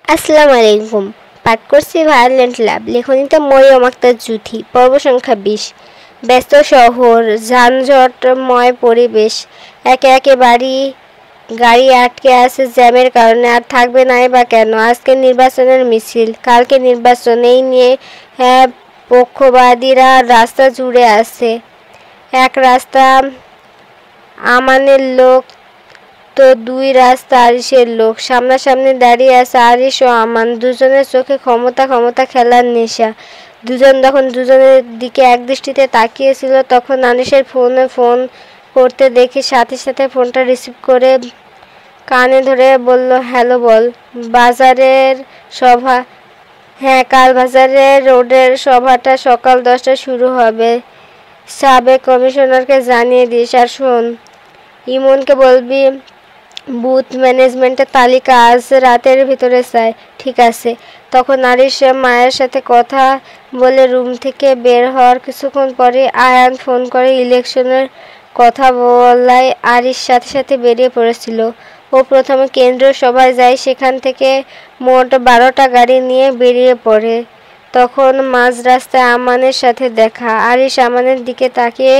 আসসালামু আলাইকুম। পাঠ করছি ভায়োলেন্ট লাভ, লেখনীতে মরিয়ম আক্তার জুথি। পর্ব সংখ্যা 20। ব্যস্ত শহর, যানজটময় পরিবেশ, একে একে গাড়ি আটকে আছে জ্যামের কারণে। আর থাকবে নাই বা কেন? আজকে নির্বাচনের মিছিল, কালকে নির্বাচন, এই নিয়ে পক্ষবাদীরা রাস্তা জুড়ে আছে। এক রাস্তা আমানের লোক, তো দুই রাস্তা আরিশের লোক। সামনাসামনি দাঁড়িয়ে আছে আরিশ ও আমান। দুজনের চোখে ক্ষমতা ক্ষমতা খেলার নেশা। দুজন যখন দুজনের দিকে একদৃষ্টিতে তাকিয়েছিল, তখন আরিশের ফোন করতে দেখে সাথে সাথে ফোনটা রিসিভ করে কানে ধরে বলল, হ্যালো বল। বাজারের সভা? হ্যাঁ, কাল বাজারের রোডের সভাটা সকাল 10টায় শুরু হবে। সাবেক কমিশনারকে জানিয়ে দিস। আর শোন, ইমনকে বলবি বুথ ম্যানেজমেন্টের তালিকা আজ রাতের ভিতরে চাই। ঠিক আছে। তখন আরিশ মায়ের সাথে কথা বলে রুম থেকে বের হওয়ার কিছুক্ষণ পরে আয়ান ফোন করে ইলেকশনের কথা বলায় আরিশ সাথে সাথে বেরিয়ে পড়েছিল। ও প্রথমে কেন্দ্রীয় সভায় যায়, সেখান থেকে মোট 12টা গাড়ি নিয়ে বেরিয়ে পড়ে। তখন মাঝ রাস্তায় আমানের সাথে দেখা। আরিশ আমানের দিকে তাকিয়ে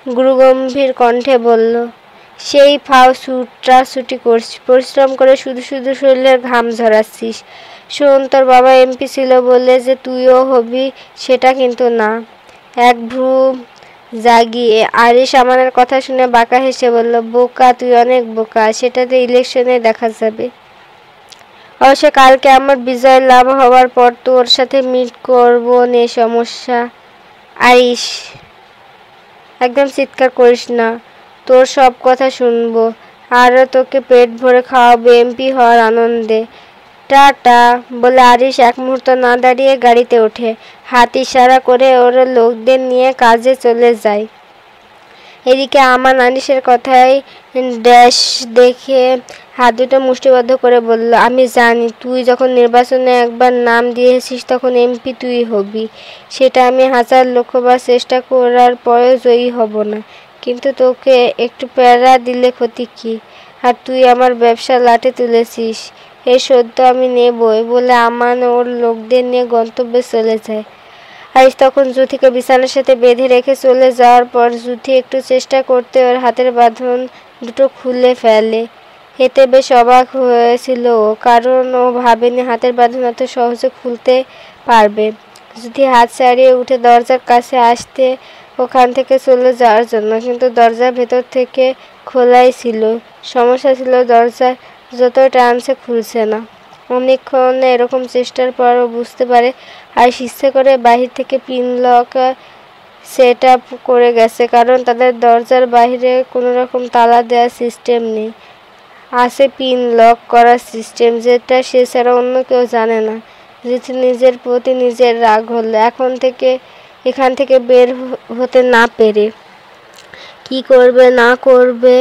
গুরুগম্ভীর কণ্ঠে বলল, সেই ফাও ছুটাছুটি করছিস, পরিশ্রম করে শুধু শুধু শরীরের ঘাম ঝরাচ্ছিস। শোন, তোর বাবা এমপি ছিল বলে যে তুইও হবি সেটা কিন্তু না। এক ভ্রু জাগিয়ে আরিশ আমানের কথা শুনে বাঁকা হেসে বলল, বোকা, তুই অনেক বোকা, সেটাতে ইলেকশনে দেখা যাবে। অবশ্য কালকে আমার বিজয় লাভ হওয়ার পর তোর সাথে মিট করবো নে, সমস্যা? আরিশ, একদম চিৎকার করিস না, তোর সব কথা শুনবো, আর তোকে পেট ভরে খাওয়াবো এমপি হওয়ার আনন্দে। টাটা বলে আরিশ এক মুহূর্ত না দাঁড়িয়ে গাড়িতে ওঠে। হাত ইশারা করে ওর লোকদের নিয়ে কাজে চলে যায়। এদিকে আমান আরিশের কথায় ড্যাশ দেখে হাত দুটো মুষ্টিবদ্ধ করে বলল, আমি জানি তুই যখন নির্বাচনে একবার নাম দিয়েছিস তখন এমপি তুই হবি। সেটা আমি 1000 লক্ষবার চেষ্টা করার পরেও জয়ী হব না, কিন্তু তোকে একটু প্যারা দিলে ক্ষতি কি? আর তুই আমার ব্যবসা লাটে তুলেছিস, এর সদ্য আমি নেবই বলে আমান ওর লোকদের নিয়ে গন্তব্যে চলে যায়। আরিশ তখন জুথিকে বিছানার সাথে বেঁধে রেখে চলে যাওয়ার পর জুথি একটু চেষ্টা করতে ওর হাতের বাঁধন দুটো খুলে ফেলে। এতে বেশ অবাক হয়েছিল ও, কারণ ও ভাবেনি হাতের বাঁধন এত সহজে খুলতে পারবে। জুথি হাত ছাড়িয়ে উঠে দরজার কাছে আসতে ওখান থেকে চলে যাওয়ার জন্য, কিন্তু দরজার ভেতর থেকে খোলাই ছিল। সমস্যা ছিল দরজায় যতই টানছে খুলছে না। অনেকক্ষণ এরকম চেষ্টার পরও বুঝতে পারে আরিশ ইচ্ছে করে বাহির থেকে পিন লক সেট আপ করে গেছে, কারণ তাদের দরজার বাইরে কোনো রকম তালা দেওয়ার সিস্টেম নেই। আছে পিন লক করার সিস্টেম, যেটা সে ছাড়া অন্য কেউ জানে না। যেটি নিজের প্রতি নিজের রাগ হলো এখান থেকে বের হতে না পেরে কি করবে না করবে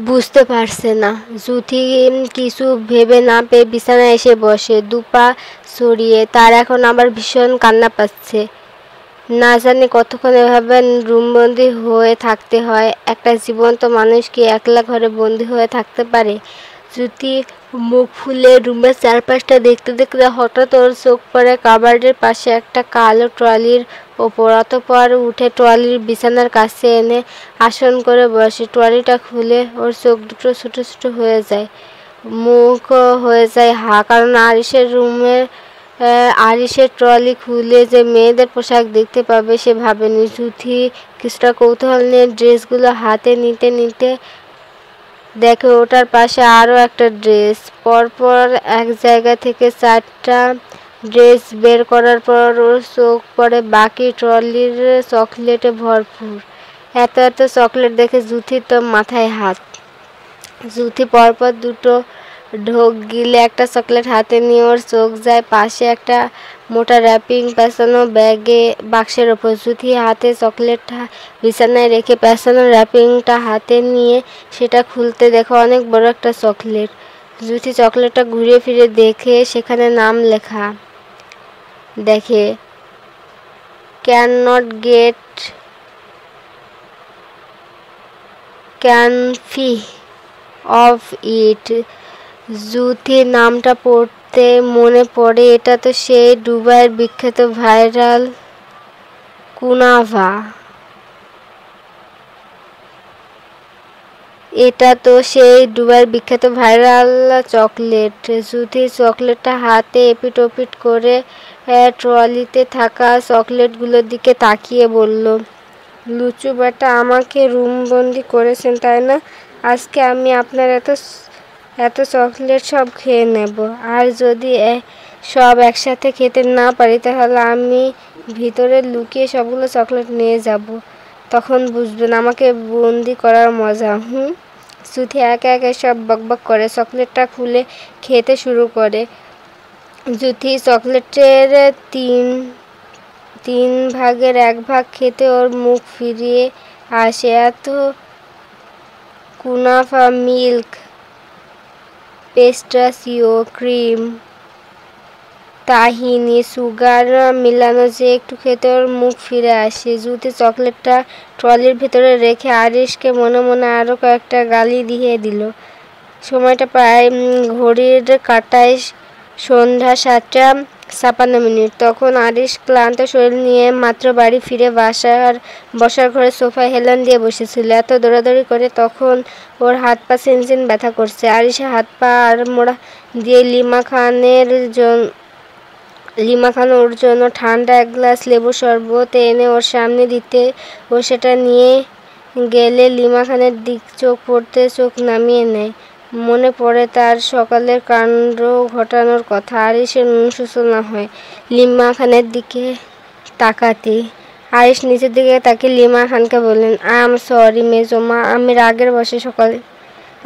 বুঝতে পারছে না। জুথি কিছু ভেবে না পেয়ে বিছানায় এসে বসে, দুপা ছড়িয়ে। তার এখন আবার ভীষণ কান্না পাচ্ছে। না জানি কতক্ষণ এভাবে রুমবন্দি হয়ে থাকতে হয়। একটা জীবন্ত মানুষ কি একলা ঘরে বন্দি হয়ে থাকতে পারে? জুথি মুখ ফুলে রুমের চারপাশটা দেখতে দেখতে হঠাৎ ওর চোখ পড়ে কাবার্ডের পাশে একটা কালো ট্রলির ওপর। অতঃপর উঠে ট্রলির বিছানার কাছে এনে আসন করে বসে। ট্রলিটা খুলে ওর চোখ দুটো ছোটো ছোটো হয়ে যায়, মুখ হয়ে যায় হা, কারণ আরিশের ট্রলি খুলে যে মেয়েদের পোশাক দেখতে পাবে সে ভাবেনি। জুথি কিছুটা কৌতূহল নিয়ে ড্রেসগুলো হাতে নিতে নিতে দেখে ওটার পাশে আরও একটা ড্রেস। পরপর এক জায়গা থেকে 4টা ড্রেস বের করার পর ওর চোখ পড়ে বাকি ট্রলির চকলেটে ভরপুর। এত এত চকলেট দেখে জুথির তো মাথায় হাত। জুথি পরপর দুটো ঢোক গিলে একটা চকলেট হাতে নিয়ে ওর চোখ যায় পাশে একটা মোটা র্যাপিং পেঁচানো বাক্সের ওপর। জুথি হাতে চকলেটটা বিছানায় রেখে পেঁচানো র্যাপিংটা হাতে নিয়ে সেটা খুলতে দেখে অনেক বড় একটা চকলেট। জুথি চকলেটটা ঘুরিয়ে ফিরে দেখে সেখানে নাম লেখা। দেখে ক্যান নট গেট ক্যানফি। Of it. জুথির নামটা পড়তে মনে পড়ে, এটা তো সেই দুবাইয়ের বিখ্যাত ভাইরাল কুনাভা। এটা তো সেই দুবাইয়ের বিখ্যাত ভাইরাল চকলেট। জুথি চকলেটটা হাতে এপিট ওপিট করে ট্রলিতে থাকা চকলেটগুলোর দিকে তাকিয়ে বলল, লুচু বেটা, আমাকে রুমবন্দি করেছেন তাই না? আজকে আমি আপনার এত চকলেট সব খেয়ে নেব। আর যদি সব একসাথে খেতে না পারি তাহলে আমি ভিতরে লুকিয়ে সবগুলো চকলেট নিয়ে যাব। তখন বুঝবেন আমাকে বন্দি করার মজা। জুথি একে একে সব বকবক করে চকলেটটা খুলে খেতে শুরু করে। জুথি চকলেটের তিন ভাগের এক ভাগ খেতে ওর মুখ ফিরিয়ে আসে। এত কুনাফা, মিল্ক, পেস্টাচিও, ক্রিম, তাহিনি, সুগার মিলানো যে একটু খেতে ওর মুখ ফিরে আসে। জুথি চকলেটটা ট্রলির ভেতরে রেখে আরিশকে মনে মনে আরও কয়েকটা গালি দিয়ে দিল। সময়টা প্রায় ঘড়ির কাঁটায় সন্ধ্যা 7:56। তখন আরিশ ক্লান্ত শরীর নিয়ে মাত্র বাড়ি ফিরে বসার ঘরে সোফায় হেলান দিয়ে বসেছিল। এত দৌড়াদৌড়ি করে তখন ওর হাত পা চিনচিন ব্যথা করছে। আরিশের হাত পা আড়মোড়া দিয়ে লিমা খান ওর জন্য ঠান্ডা এক গ্লাস লেবুর শরবত এনে ওর সামনে দিতে ও সেটা নিয়ে গেলে লিমা খানের দিক চোখ পড়তে চোখ নামিয়ে নেয়। মনে পড়ে তার সকালের কাণ্ড ঘটানোর কথা। আরিশের অনুশোচনা হয় লিমা খানের দিকে তাকাতে। আরিশ নিচের দিকে তাকিয়ে লিমা খানকে বললেন, আই এম সরি মেজমা, আমি রাগের বশে সকালে।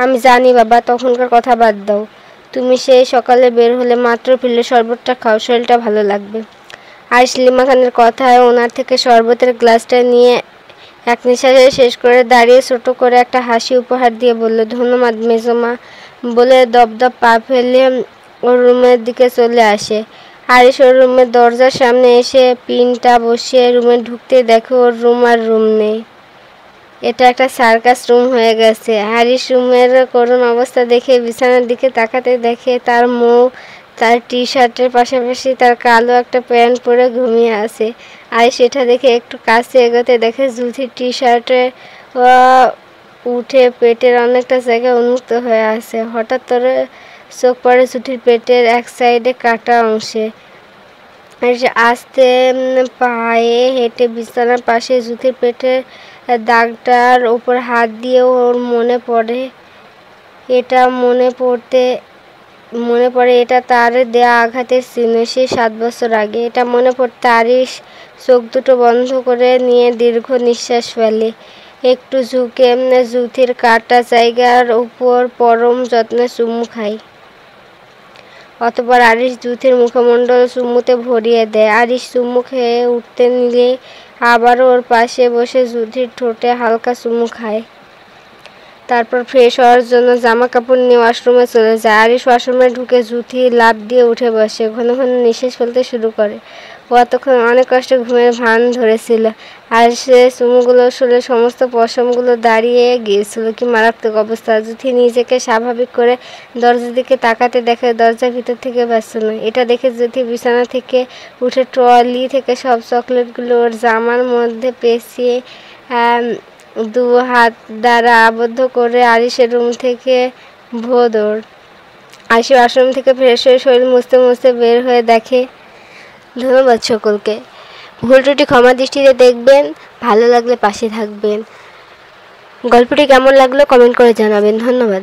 আমি জানি বাবা, তখনকার কথা বাদ দাও। তুমি সেই সকালে বের হলে মাত্র ফিরলে, শরবতটা খাও, শরীরটা ভালো লাগবে। আরিশ লিমা খানের কথায় ওনার থেকে শরবতের গ্লাসটা নিয়ে এক নিঃশ্বাসে শেষ করে দাঁড়িয়ে ছোট করে একটা হাসি উপহার দিয়ে বলল, ধন্যবাদ মেজমা, বলে দপদপ পা ফেলে ওর রুমের দিকে চলে আসে। আরিশ ওর রুমের দরজার সামনে এসে পিনটা বসিয়ে রুমে ঢুকতে দেখে ওর রুম আর রুম নেই। এটা একটা সার্কাস রুম হয়ে গেছে। আরিশ রুমের করুণ অবস্থা দেখে বিছানার দিকে তাকাতে দেখে তার মৌ তার টি শার্টের পাশাপাশি তার কালো একটা প্যান্ট পরে ঘুমিয়ে আছে। আরিশ এটা দেখে একটু কাছে এগোতে দেখে জুথির টি শার্টে উঠে পেটের অনেকটা জায়গা উন্মুক্ত হয়ে আছে। হঠাৎ করে চোখ পড়ে জুথির পেটের এক সাইডে কাটা অংশে। আস্তে পায়ে হেঁটে বিছানার পাশে জুথির পেটের দাগটার ওপর হাত দিয়ে ওর মনে পড়ে এটা তার দেয়া আঘাতের চিহ্ন, সে 7 বছর আগে। এটা মনে পড়তে আরিশ চোখ দুটো বন্ধ করে নিয়ে দীর্ঘ নিঃশ্বাস ফেলে। একটু ঝুঁকে জুথির কাটা জায়গার উপর পরম যত্নে চুমু খায়। অতঃপর আরিশ জুথির মুখমণ্ডল চুমুতে ভরিয়ে দেয়। আরিশ চুমু খেয়ে উঠতে নিলে আবারও ওর পাশে বসে জুথির ঠোঁটে হালকা চুমু খায়। তারপর ফ্রেশ হওয়ার জন্য জামা কাপড় নিয়ে ওয়াশরুমে চলে যায়। আরিশ ওয়াশরুমে ঢুকে জুথি লাফ দিয়ে উঠে বসে, ঘন ঘন নিঃশ্বাস ফেলতে শুরু করে। ও এতক্ষণ অনেক কষ্টে ঘুমের ভান ধরেছিল। আর সে চুমুগুলো শুলে সমস্ত পশমগুলো দাঁড়িয়ে গিয়েছিল। কি মারাত্মক অবস্থা! জুথি নিজেকে স্বাভাবিক করে দরজার দিকে তাকাতে দেখে দরজার ভিতর থেকে ব্যস্ত নয়। এটা দেখে জুথি বিছানা থেকে উঠে ট্রলি থেকে সব চকলেটগুলো ওর জামার মধ্যে পেঁচিয়ে 2 হাত দ্বারা আবদ্ধ করে আরিশের রুম থেকে ভোদর। আরিশ ওয়াশরুম থেকে ফ্রেশ হয়ে শরীর মুছতে মুছতে বের হয়ে দেখে। ধন্যবাদ সকলকে। ভুল ত্রুটি ক্ষমা দৃষ্টিতে দেখবেন। ভালো লাগলে পাশে থাকবেন। গল্পটি কেমন লাগলো কমেন্ট করে জানাবেন। ধন্যবাদ।